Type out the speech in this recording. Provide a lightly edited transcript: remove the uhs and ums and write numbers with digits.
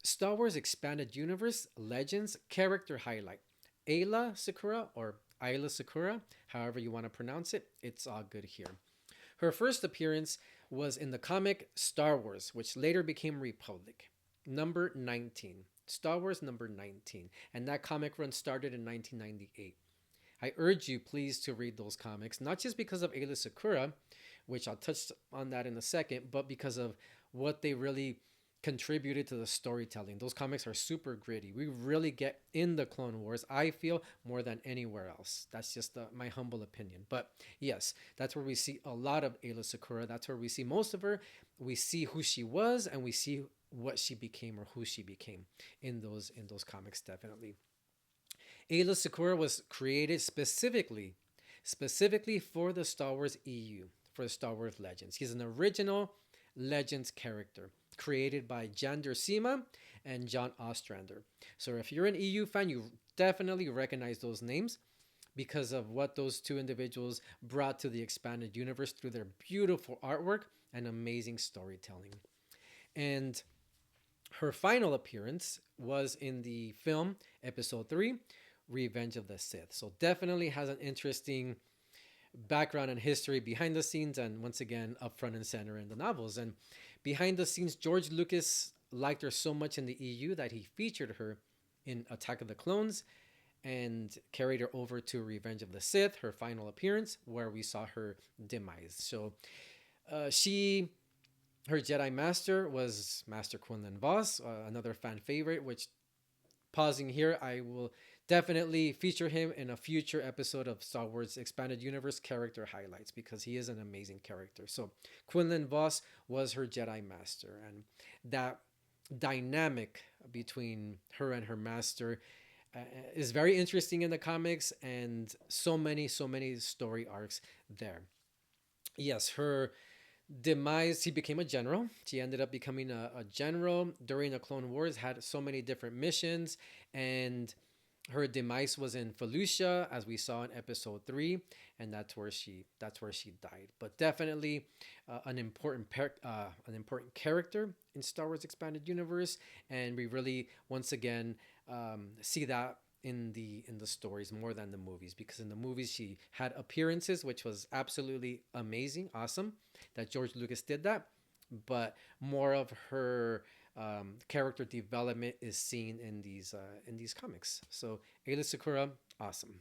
Star Wars Expanded Universe Legends character highlight. Ayla Secura or Aayla Secura, however you want to pronounce it, it's all good here. Her first appearance was in the comic Star Wars, which later became Republic. Number 19. Star Wars number 19. And that comic run started in 1998. I urge you, please, to read those comics, not just because of Aayla Sakura, which I'll touch on that in a second, but because of what they really contributed to the storytelling. Those comics are super gritty. We really get in the Clone Wars, I feel, more than anywhere else. That's just my humble opinion. But yes, that's where we see a lot of Aayla Sakura. That's where we see most of her. We see who she was, and we see what she became or who she became in those comics, definitely. Aayla Secura was created specifically for the Star Wars EU, for the Star Wars Legends. He's an original Legends character created by Jan Duursema and John Ostrander. So if you're an EU fan, you definitely recognize those names because of what those two individuals brought to the expanded universe through their beautiful artwork and amazing storytelling. And her final appearance was in the film Episode 3, Revenge of the Sith. So definitely has an interesting background and history behind the scenes, and once again up front and center in the novels. And behind the scenes, George Lucas liked her so much in the EU that he featured her in Attack of the Clones and carried her over to Revenge of the Sith, her final appearance, where we saw her demise. So she her Jedi Master was Master Quinlan Voss, another fan favorite, which, pausing here, I will definitely feature him in a future episode of Star Wars Expanded Universe character highlights because he is an amazing character. So Quinlan Voss was her Jedi Master, and that dynamic between her and her master uh, is very interesting in the comics, and so many story arcs there. Yes, her demise, he became a general. She ended up becoming a general during the Clone Wars, had so many different missions, and her demise was in Felucia, as we saw in episode 3, and that's where she died. But definitely an important character in Star Wars Expanded Universe, and we really once again see that in the stories more than the movies, because in the movies she had appearances which was absolutely amazing, awesome that George Lucas did that, but more of her character development is seen in these comics. So Aayla Sakura, awesome.